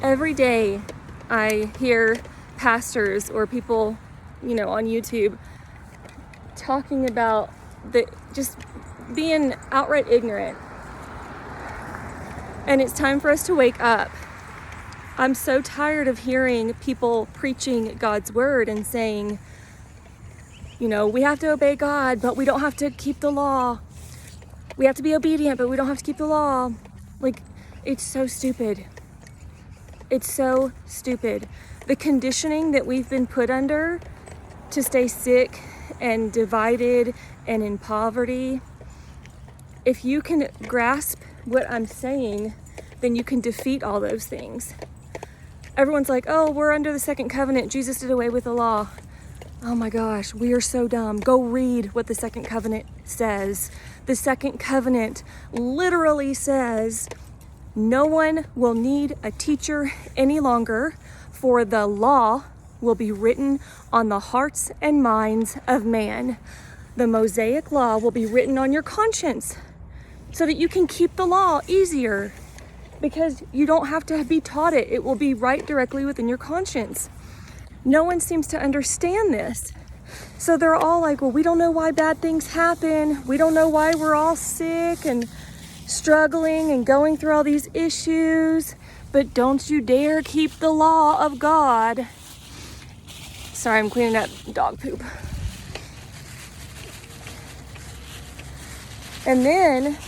Every day I hear pastors or people, on YouTube talking about just being outright ignorant. And it's time for us to wake up. I'm so tired of hearing people preaching God's word and saying, we have to obey God, but we don't have to keep the law. We have to be obedient, but we don't have to keep the law. It's so stupid. It's so stupid. The conditioning that we've been put under to stay sick and divided and in poverty, if you can grasp what I'm saying, then you can defeat all those things. Everyone's like, oh, we're under the second covenant. Jesus did away with the law. Oh my gosh, we are so dumb. Go read what the second covenant says. The second covenant literally says, no one will need a teacher any longer, for the law will be written on the hearts and minds of man. The Mosaic law will be written on your conscience so that you can keep the law easier, because you don't have to be taught it. It will be right directly within your conscience. No one seems to understand this. So they're all like, well, we don't know why bad things happen. We don't know why we're all sick and struggling and going through all these issues. But don't you dare keep the law of God. Sorry, I'm cleaning up dog poop. And then,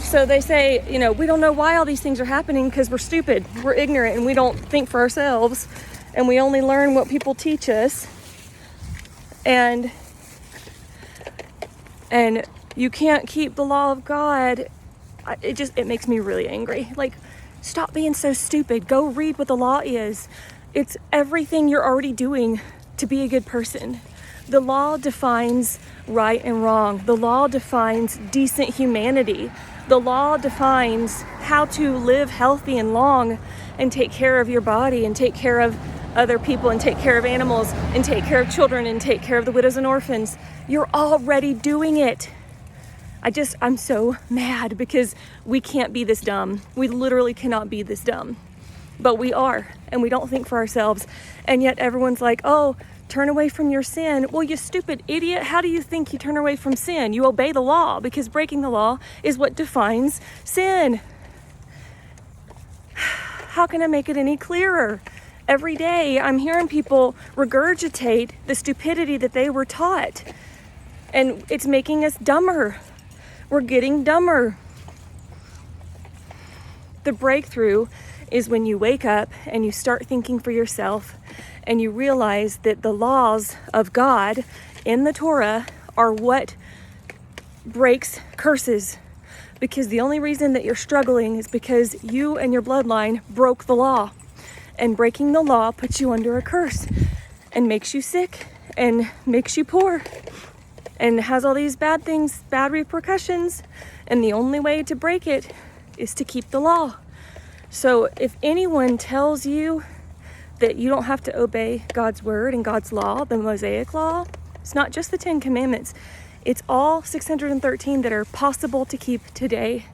so they say, we don't know why all these things are happening because we're stupid, we're ignorant, and we don't think for ourselves, and we only learn what people teach us. And you can't keep the law of God. It makes me really angry. Stop being so stupid. Go read what the law is. It's everything you're already doing to be a good person. The law defines right and wrong. The law defines decent humanity. The law defines how to live healthy and long and take care of your body and take care of other people and take care of animals and take care of children and take care of the widows and orphans. You're already doing it. I'm so mad because we can't be this dumb. We literally cannot be this dumb. But we are, and we don't think for ourselves. And yet everyone's like, oh, turn away from your sin. Well, you stupid idiot. How do you think you turn away from sin? You obey the law, because breaking the law is what defines sin. How can I make it any clearer? Every day I'm hearing people regurgitate the stupidity that they were taught. And it's making us dumber. We're getting dumber. The breakthrough is when you wake up and you start thinking for yourself and you realize that the laws of God in the Torah are what breaks curses. Because the only reason that you're struggling is because you and your bloodline broke the law. And breaking the law puts you under a curse and makes you sick and makes you poor and has all these bad things, bad repercussions. And the only way to break it is to keep the law. So if anyone tells you that you don't have to obey God's word and God's law, the Mosaic law, it's not just the 10 Commandments. It's all 613 that are possible to keep today.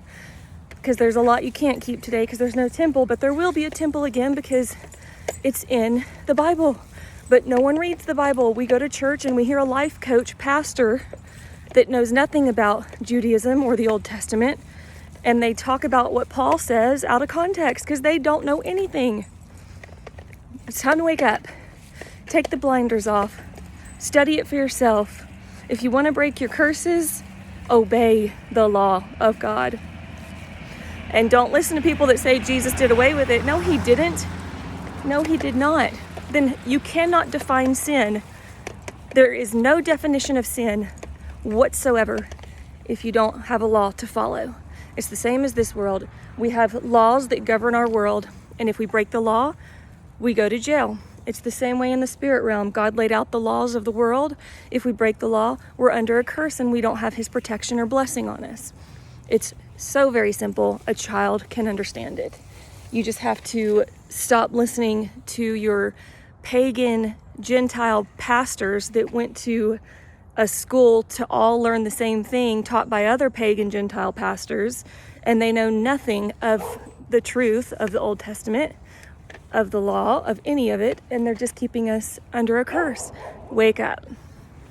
Because there's a lot you can't keep today because there's no temple, but there will be a temple again because it's in the Bible. But no one reads the Bible. We go to church and we hear a life coach pastor that knows nothing about Judaism or the Old Testament. And they talk about what Paul says out of context because they don't know anything. It's time to wake up. Take the blinders off. Study it for yourself. If you want to break your curses, obey the law of God. And don't listen to people that say Jesus did away with it. No, he didn't. No, he did not. Then you cannot define sin. There is no definition of sin whatsoever if you don't have a law to follow. It's the same as this world. We have laws that govern our world. And if we break the law, we go to jail. It's the same way in the spirit realm. God laid out the laws of the world. If we break the law, we're under a curse and we don't have his protection or blessing on us. It's so very simple. A child can understand it. You just have to stop listening to your pagan Gentile pastors that went to a school to all learn the same thing taught by other pagan Gentile pastors, and they know nothing of the truth of the Old Testament, of the law, of any of it, and they're just keeping us under a curse. Wake up.